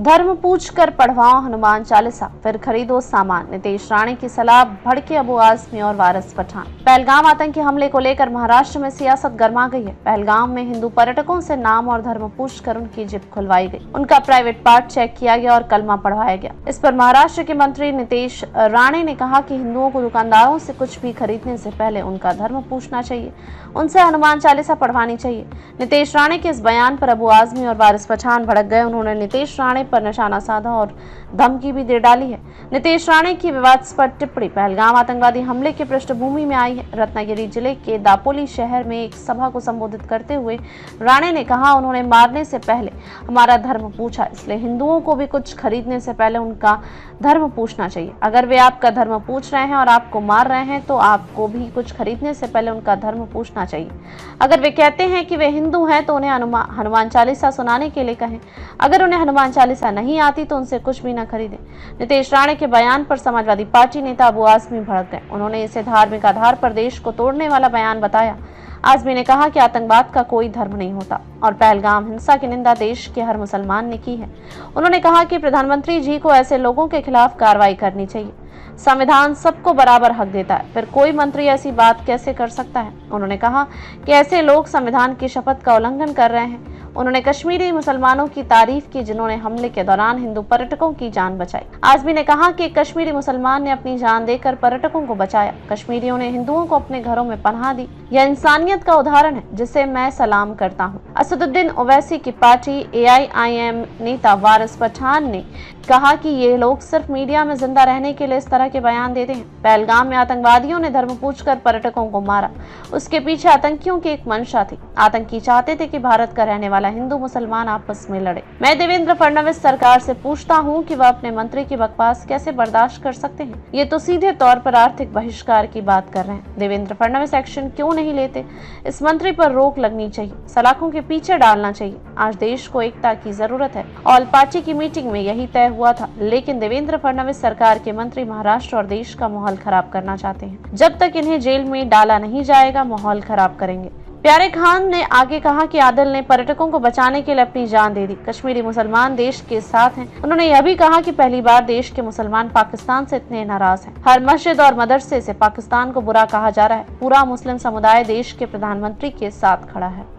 धर्म पूछ कर पढ़वाओ हनुमान चालीसा, फिर खरीदो सामान। नीतीश राणे की सलाह, भड़के अबू आजमी और वारिस पठान। पहलगाम आतंकी हमले को लेकर महाराष्ट्र में सियासत गर्मा गई है। पहलगाम में हिंदू पर्यटकों से नाम और धर्म पूछकर उनकी जिप खुलवाई गई, उनका प्राइवेट पार्ट चेक किया गया और कलमा पढ़वाया गया। इस पर महाराष्ट्र के मंत्री नीतीश राणे ने कहा कि हिंदुओं को दुकानदारों से कुछ भी खरीदने से पहले उनका धर्म पूछना चाहिए, उनसे हनुमान चालीसा पढ़वानी चाहिए। नीतीश राणे के इस बयान पर अबू आजमी और वारिस पठान भड़क गए। उन्होंने नीतीश राणे पर निशाना साधा और धमकी भी दे डाली है। नीतीश राणे की विवादास्पद टिप्पणी पहलगाम आतंकवादी हमले के पृष्ठभूमि में आई है। रत्नागिरी जिले के दापोली शहर में एक सभा को संबोधित करते हुए राणे ने कहा, उन्होंने मारने से पहले हमारा धर्म पूछा, इसलिए हिंदुओं को भी कुछ खरीदने से पहले उनका धर्म पूछना चाहिए। अगर वे आपका धर्म पूछ रहे हैं और आपको मार रहे हैं तो आपको भी कुछ खरीदने से पहले उनका धर्म पूछना चाहिए। अगर वे कहते हैं कि वे हिंदू हैं तो उन्हें हनुमान चालीसा सुनाने के लिए कहें। अगर उन्हें हनुमान चालीसा नहीं आती तो उनसे कुछ भी न खरीदें। नीतीश राणे के बयान पर समाजवादी पार्टी नेता अबू आजमी भड़क गए। उन्होंने इसे धार्मिक आधार पर देश को तोड़ने वाला बयान बताया। आजमी ने कहा कि आतंकवाद का कोई धर्म नहीं होता और पहलगाम हिंसा की निंदा देश के हर मुसलमान ने की है। उन्होंने कहा कि प्रधानमंत्री जी को ऐसे लोगों के खिलाफ कार्रवाई करनी चाहिए। संविधान सबको बराबर हक देता है, फिर कोई मंत्री ऐसी बात कैसे कर सकता है। उन्होंने कहा कि ऐसे लोग संविधान की शपथ का उल्लंघन कर रहे हैं। उन्होंने कश्मीरी मुसलमानों की तारीफ की जिन्होंने हमले के दौरान हिंदू पर्यटकों की जान बचाई। आजमी ने कहा कि कश्मीरी मुसलमान ने अपनी जान देकर पर्यटकों को बचाया। कश्मीरियों ने हिंदुओं को अपने घरों में पनाह दी। यह इंसानियत का उदाहरण है जिसे मैं सलाम करता हूँ। असदुद्दीन ओवैसी की पार्टी AIIM नेता वारिस पठान ने कहा कि ये लोग सिर्फ मीडिया में जिंदा रहने के लिए इस तरह के बयान देते हैं। पहलगाम में आतंकवादियों ने धर्म पूछकर पर्यटकों को मारा, उसके पीछे आतंकियों की एक मंशा थी। आतंकी चाहते थे कि भारत का रहने वाला हिंदू मुसलमान आपस में लड़े। मैं देवेंद्र फडणवीस सरकार से पूछता हूं कि वह अपने मंत्री की बकवास कैसे बर्दाश्त कर सकते हैं। ये तो सीधे तौर पर आर्थिक बहिष्कार की बात कर रहे हैं। देवेंद्र फडणवीस एक्शन क्यों नहीं लेते? इस मंत्री पर रोक लगनी चाहिए, सलाखों के पीछे डालना चाहिए। आज देश को एकता की जरूरत है। ऑल पार्टी की मीटिंग में यही तय हुआ था, लेकिन देवेंद्र फडणवीस सरकार के मंत्री महाराष्ट्र और देश का माहौल खराब करना चाहते हैं। जब तक इन्हें जेल में डाला नहीं जाएगा, माहौल खराब करेंगे। प्यारे खान ने आगे कहा कि आदिल ने पर्यटकों को बचाने के लिए अपनी जान दे दी। कश्मीरी मुसलमान देश के साथ हैं। उन्होंने यह भी कहा कि पहली बार देश के मुसलमान पाकिस्तान से इतने नाराज हैं। हर मस्जिद और मदरसे से पाकिस्तान को बुरा कहा जा रहा है। पूरा मुस्लिम समुदाय देश के प्रधानमंत्री के साथ खड़ा है।